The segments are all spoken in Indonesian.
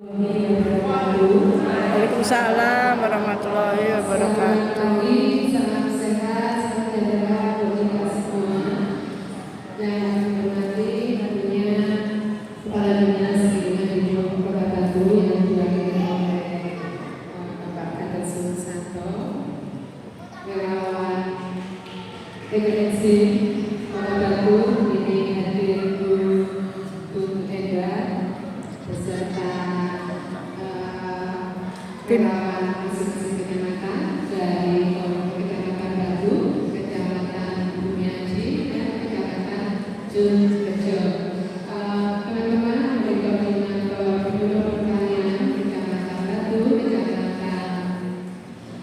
Waalaikumsalam warahmatullahi wabarakatuh. Salam sehat, sejahtera bagi kita semua. Dan hormati tentunya Kepala Dinas Lingkungan Hidup Kota Batu yang diwakili oleh Bapak Gatot Susanto, relawan TKNC Kota Batu, ini hadir Bu Edgar beserta relawan masing-masing kecamatan dari Kecamatan Batu, Kecamatan Bumiaji, dan Kecamatan Junrejo. Teman-teman dari Koordinator Penyuluh Pertanian Kecamatan Batu, Kecamatan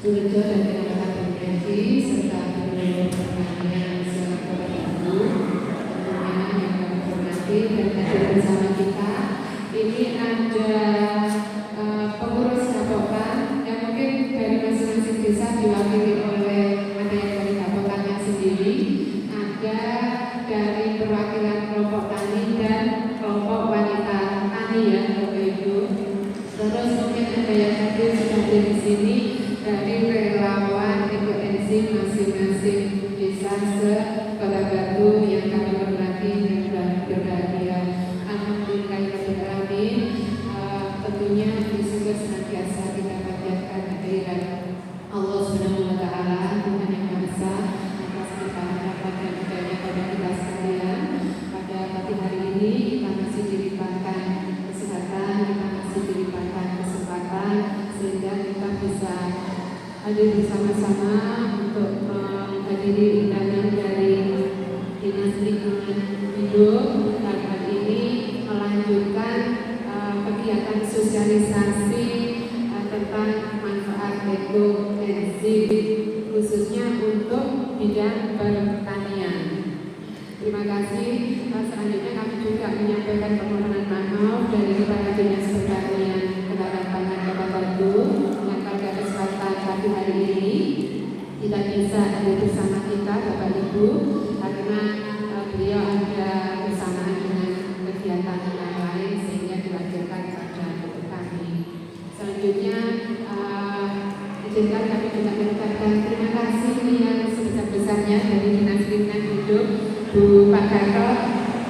Junrejo, dan Kecamatan Bumiaji, serta Penyuluh Pertanian Kota Batu, tentunya yang kami hormati dan hadir bersama kita. Ini ada pengurus Kapokan yang mungkin dari masing-masing desa diwakili oleh ada yang dari Kapokannya sendiri, ada dari perwakilan kelompok tani dan kelompok wanita tani ya Bapak Ibu. Terus mungkin ada yang hadir sudah di sini dari relawan ekoenzim masing-masing desa se-Kota Batu yang kami hormati dan berbahagia. Alhamdulillahirrahmanirrahim. Tentunya disini senantiasa kita panjatkan kehadiran Allah Subhanahu wa Ta'ala, Tuhan yang Maha Esa, atas limpahan rahmat dan hidayah pada kita sekalian. Pada pagi hari ini kita masih dilimpahkan kesehatan, kita masih dilimpahkan kesempatan sehingga kita bisa hadir bersama-sama untuk menghadiri undangan dari Dinas Lingkungan Hidup dan hari ini melanjutkan kegiatan sosialisasi tentang manfaat ekoenzim khususnya untuk bidang pertanian. Terima kasih. Selanjutnya kami juga menyampaikan permohonan maaf dari Kepala Dinas Pertanian Ketahanan Pangan Kota Batu yang pada kesempatan pagi hari ini tidak bisa hadir bersama kita Bapak Ibu karena beliau ada bersamaan dengan kegiatan yang lain sehingga diwakilkan pada kami. Selanjutnya izinkan kami juga mengucapkan terima kasih yang sebesar-besarnya dari Dinas Lingkungan Hidup, Bu Pak Gatot,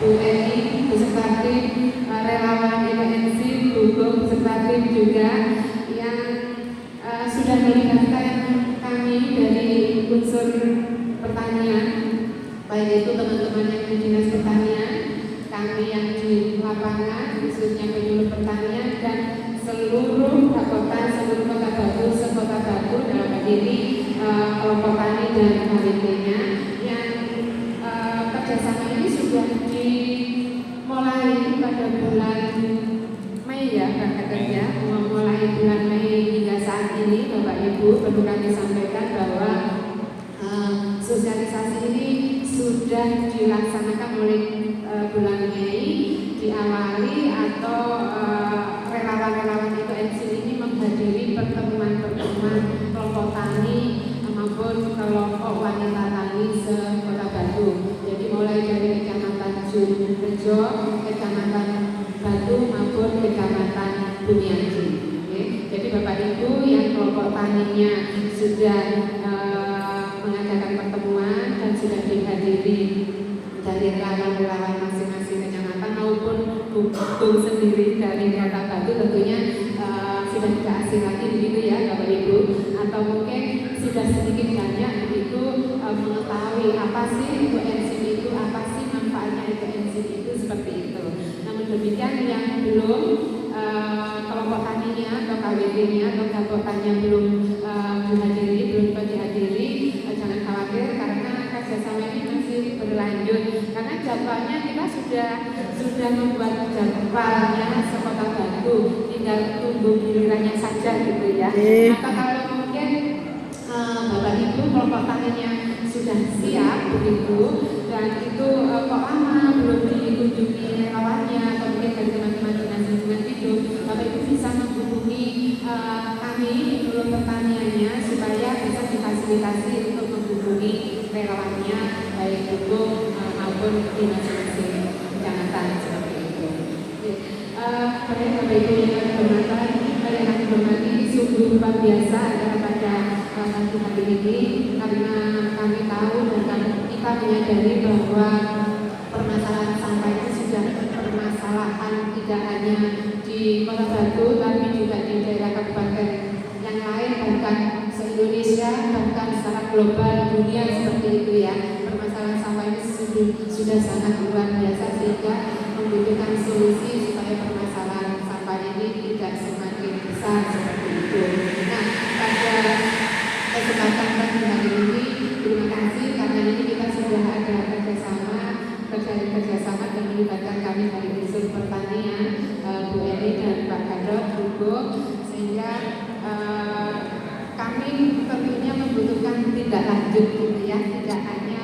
Bu Eni, Bu Separtim, relawan ekoenzim, Bu Gong, beserta tim juga yang sudah melibatkan kami dari unsur pertanian, baik itu teman-teman yang di Dinas Pertanian, kami yang di lapangan, khususnya penyuluh pertanian dan seluruh kabupaten, seluruh Kota Batu, se-Kota Batu dalam hal ini kelompok tani dan KWT-nya yang kerjasama ini sudah dimulai pada bulan Mei ya Kak Kerja, mulai bulan Mei hingga saat ini Bapak Ibu perlu kami sampaikan bahwa sosialisasi ini sudah dilaksanakan oleh bulan Mei, diawali atau relawan-relawan ekoenzim ini menghadiri pertemuan-pertemuan kelompok tani maupun kelompok wanita tani se-Kota Batu. Jadi mulai dari Kecamatan Junrejo, Kecamatan Batu maupun Kecamatan Bumiaji. Jadi Bapak Ibu yang kelompok taninya sudah mengadakan pertemuan dan sudah dihadiri dari relawan-relawan masing-masing kecamatan maupun Bung sendiri dari Kota Batu tentunya sudah tidak asing lagi begitu ya Bapak Ibu, atau mungkin sudah sedikit banyak begitu mengetahui apa sih ekoenzim itu, apa sih manfaatnya ekoenzim itu seperti itu. Namun demikian yang belum kelompok taninya atau KWT-nya atau kelompok taninya belum dihadiri, belum dihadiri, jangan khawatir karena kerjasama ini masih berlanjut. Karena jadwalnya kita sudah membuat jadwalnya se-Kota Batu, tinggal tunggu gilirannya saja gitu ya. Maka kalau mungkin Bapak Ibu kelompok taninya sudah siap begitu dan itu kok lama belum dikunjungi relawannya atau mungkin dari teman-teman Dinas Lingkungan Hidup, Bapak Ibu bisa menghubungi kami penyuluh pertaniannya supaya bisa difasilitasi untuk menghubungi relawannya baik itu maupun di masing-masing kecamatan seperti itu. Bapak Ibu yang kami hormati, sungguh luar biasa adalah pada pagi hari ini, karena kami tahu dan kita menyadari bahwa permasalahan sampah itu sudah permasalahan tidak hanya di Kota Batu, tapi juga di daerah kabupaten yang lain, bahkan se-Indonesia, bahkan secara global dunia seperti itu ya. Permasalahan sampah ini sudah sangat luar biasa sehingga membutuhkan solusi supaya permasalahan sampah ini tidak semakin besar seperti itu. Nah, pada kesempatan pagi hari ini, terima kasih karena ini kita sudah ada kerjasama dan melibatkan kami dari unsur pertanian, Bu Eni dan Pak Gadot, Hugo, sehingga kami tentunya membutuhkan tindak lanjut gitu ya, tidak hanya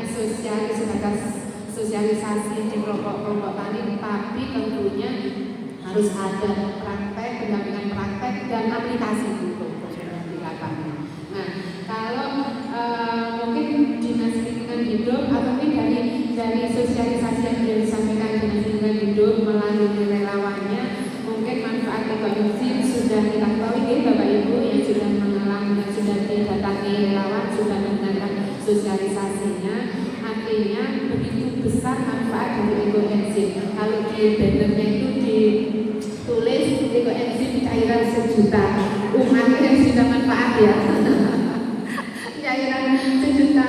sosialisasi di kelompok-kelompok tani, tapi tentunya harus ada praktek, pendampingan praktek dan aplikasi gitu di lapangan. Nah, kalau mungkin Dinas Lingkungan Hidup atau mungkin dari sosialisasi yang disampaikan Dinas Lingkungan Hidup melalui relawannya, mungkin manfaat ekonomi sudah kita tahu ini Bapak Ibu yang sudah mengalami, yang sudah didatangi relawan, sudah mendengarkan sosialisasinya, artinya begitu besar manfaat dari ekoenzim. Kalau di bannernya itu ditulis ekoenzim cairan sejuta umat yang sudah manfaat ya. Cairan sejuta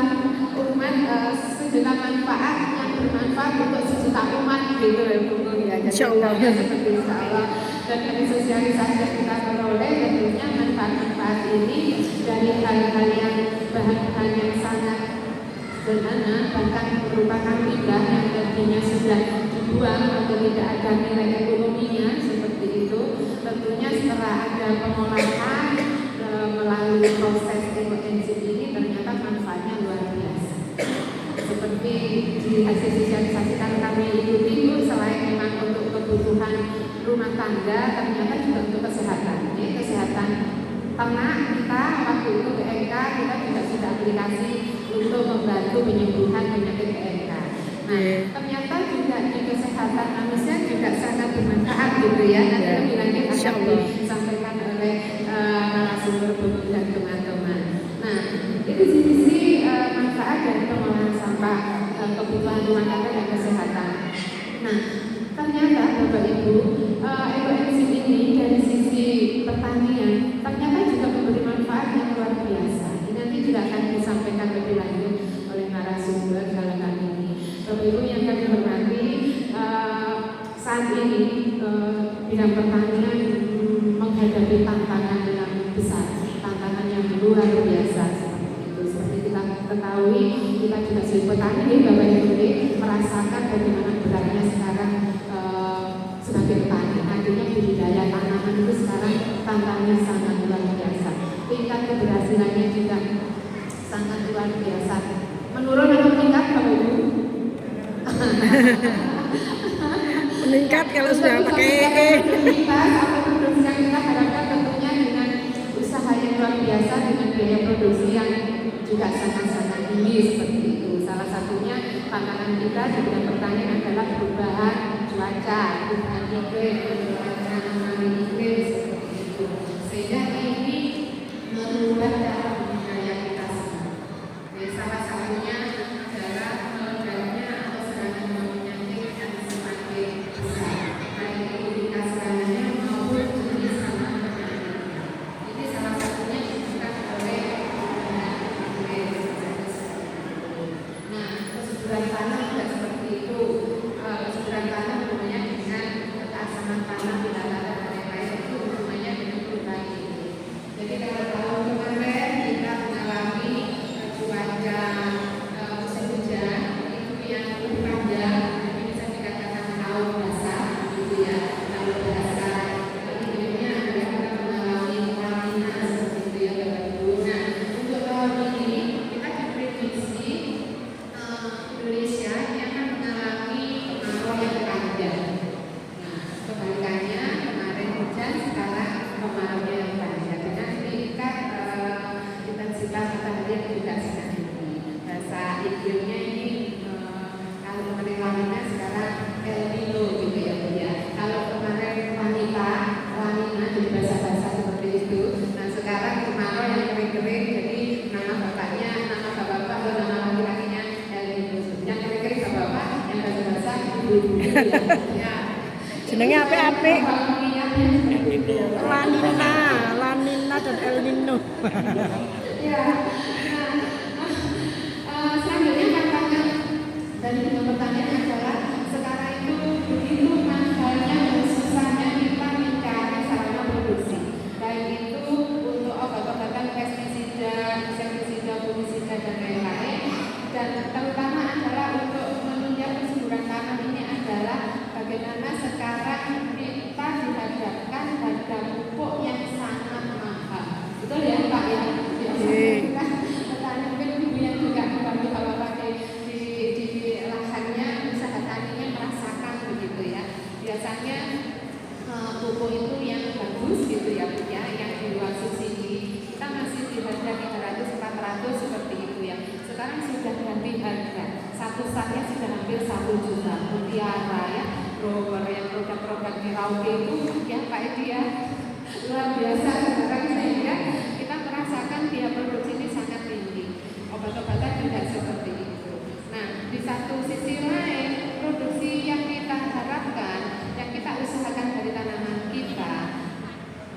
umat, sejuta manfaat yang bermanfaat untuk sejuta umat gitu ya Bu ya. Insyaallah. Seperti insyaallah. Dan dari sosialisasi yang kita peroleh tentunya manfaat-manfaat ini dari hal-hal yang bahan-bahan yang sangat sederhana, bahkan merupakan limbah yang tadinya sudah dibuang atau tidak ada nilai ekonominya seperti itu. Tentunya setelah ada pengolahan melalui proses ekoenzim ini ternyata manfaatnya luar biasa. Seperti di hasil sosialisasi kami ikuti itu, selain memang untuk kebutuhan rumah tangga, ternyata juga untuk kesehatan. Ini kesehatan ternak kita waktu itu PMK kita juga sudah aplikasi untuk membantu penyembuhan penyakit PMK. Nah, ternyata juga di kesehatan manusia juga sangat bermanfaat gitu ya. Nanti lebih lanjut akan disampaikan oleh narasumber dan teman-teman. Nah, itu sisi manfaat dari pengolahan sampah, kebutuhan rumah tangga dan kesehatan. Nah, ternyata Bapak Ibu, ekoenzim ini dari sisi pertanian ternyata juga memberi manfaat yang luar biasa. Ini nanti juga akan disampaikan lebih lanjut oleh narasumber dalam hal ini. Bapak Ibu yang kami hormati, saat ini bidang pertanian menghadapi tantangan yang besar, tantangan yang luar biasa seperti itu. Seperti kita ketahui, kita juga sebagai petani Bapak Ibu merasakan bagaimana beratnya sekarang sebagai petani. Artinya budidaya tanaman itu sekarang tantangannya sangat luar biasa. Tingkat keberhasilannya juga sangat luar biasa. Menurun atau meningkat Bapak Ibu? Meningkat kalau sudah pakai produktivitas atau produksi yang kita harapkan tentunya dengan usaha yang luar biasa dengan biaya produksi yang juga sangat-sangat tinggi seperti itu. Salah satunya tantangan kita di bidang pertanian adalah perubahan cuaca, perubahan iklim, perubahan iklim seperti itu. Sehingga ini merubah cara budidaya kita semua. Dan salah satunya adalah meledaknya atau serangan penyakit yang semakin besar, baik indikasinya maupun jenis tanaman penyakit. Ini salah satunya disebutkan oleh nah, kesuburan tanah juga seperti itu. Kesuburan tanah hubungannya dengan keasaman tanah apik. mengingatnya. La Nina dan El Nino. Ya, selanjutnya tantangan dari dua pertanyaan adalah sekarang itu begitu mahalnya dan susahnya kita mencari sarana produksi, baik itu untuk obat-obatan pestisida, fungisida dan lain-lain, dan terutama adalah untuk menunjang kesuburan tanam ini adalah bagaimana sekarang kita dihadapkan pada pupuk yang sangat mahal. Betul ya Pak ya? Kita petani mungkin ibu yang juga membantu bapak di lahannya, usaha taninya merasakan begitu ya. Biasanya pupuk itu yang bagus gitu ya Bu ya, yang di luar subsidi kita masih di harga 300-400 seperti itu ya. Sekarang sudah ganti harga, satu saknya sudah hampir 1 juta. Mutiara ya, Rover yang produk-produk Merauke itu ya Pak Edi ya, luar biasa sekarang sehingga kita merasakan biaya produksi ini sangat tinggi. Obat-obatan tidak seperti itu. Nah, di satu sisi lain produksi yang kita harapkan, yang kita usahakan dari tanaman kita,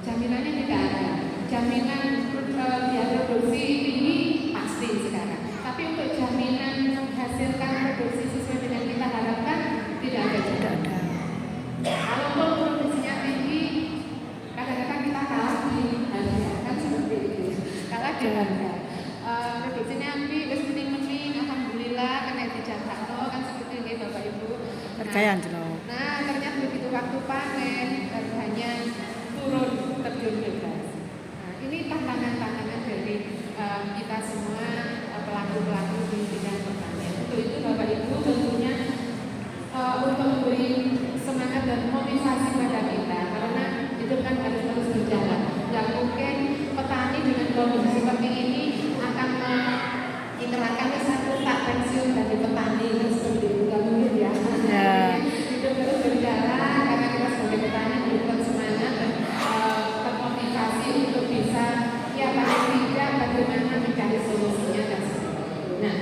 jaminannya tidak ada. Jaminan biaya produksi tinggi pasti sekarang. Tapi untuk jaminan menghasilkan produksi sesuai dengan kita harapkan tidak ada juga. Kalaupun produksinya tinggi, kadang-kadang kita kalah di harga, kan seperti itu. Kalah di harga. Produksinya ambil mending, alhamdulillah kena dijaga kan seperti ini Bapak Ibu. Percayaan loh. Nah, ternyata begitu waktu panen harganya turun terjun bebas. Nah, ini tantangan-tantangan dari kita semua pelaku-pelaku di bidang pertanian. Untuk itu Bapak Ibu tentunya untuk memberi semangat dan motivasi pada kita, karena itu kan harus terus berjalan. Tidak mungkin petani dengan kondisi seperti ini akan mengikrarkan satu tak pensiun dari petani seperti itu, tidak mungkin ya. Hidup terus berjalan karena kita sebagai petani diberikan semangat dan termotivasi untuk bisa ya paling tidak bagaimana mencari solusinya dan seperti itu. Nah,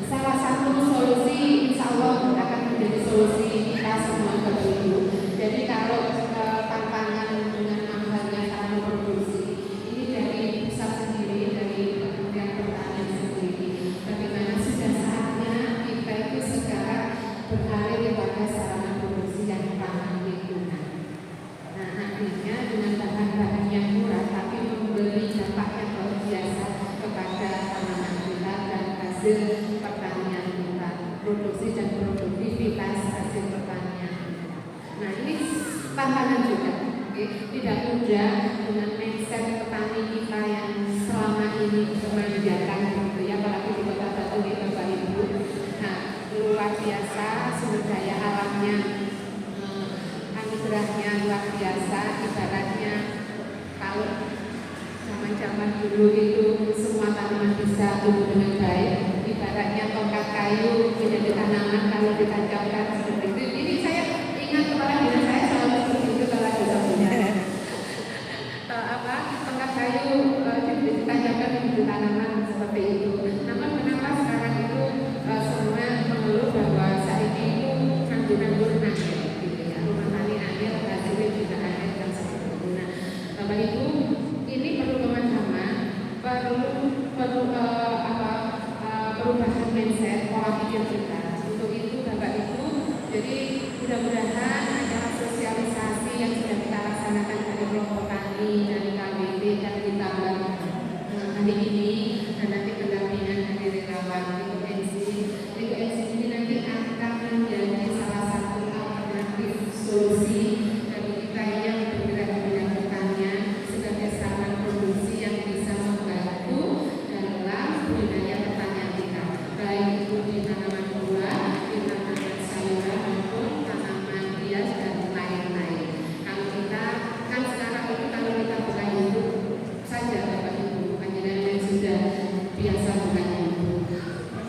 salah satu solusi insya Allah akan menjadi solusi kita semua Bapak Ibu. Jadi kalau tantangan dengan mahalnya sarana produksi ini dari pusat sendiri, dari Kementerian Pertanian sendiri, bagaimana sudah saatnya kita itu sekarang beralih kepada sarana produksi yang ramah lingkungan. Nah, artinya dengan bahan-bahan yang murah tapi memberi dampak yang luar biasa kepada tanaman kita dan hasil pertanian kita, produksi dan produktivitas hasil pertanian kita. Nah, ini tantangan juga. Tidak mudah dengan mindset petani kita yang selama ini memanjakan gitu ya, apalagi di Kota Batu ya Bapak Ibu. Nah, luar biasa sumber daya alamnya, anugerahnya luar biasa. Ibaratnya kalau zaman-zaman dulu itu semua tanaman bisa tumbuh dengan baik, ibaratnya tongkat kayu menjadi tanaman kalau ditancapkan seperti itu. Ini saya ingat kepala dinas saya selalu seperti itu kalau kita punya tongkat kayu ditancapkan menjadi tanaman seperti itu. Namun kenapa sekarang itu semua mengeluh bahwa saat ini itu anggur-anggur angin gitu ya, rumah tani angin, hasilnya juga angin dan seperti itu. Nah, Bapak Ibu, ini perlu pemahaman, perlu perubahan mindset pola pikir kita. Untuk itu Bapak Ibu, jadi mudah-mudahan acara sosialisasi yang sudah kita laksanakan dari kelompok tani, dari KBP dan ditambah hari ini dan nanti pendampingan dari relawan Lingkungan ini nanti akan menjadi salah satu alternatif solusi bagi kita yang bergerak di bidang pertanian sebagai sarana produksi yang bisa membantu dalam budidaya pertanian kita, baik itu di tanaman buah, di tanaman sayuran maupun tanaman hias dan lain-lain. Kalau kita kan sekarang itu kalau kita buka YouTube saja Bapak Ibu, panjenengan yang sudah biasa buka YouTube,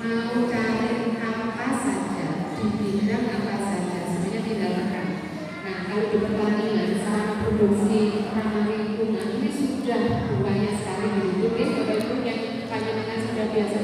mau cari apa saja di bidang apa saja sebenarnya tidak akan. Nah, kalau di pertanian sarana produksi ramah lingkungan ini sudah banyak sekali di YouTube ya Bapak Ibu yang panjenengan sudah biasa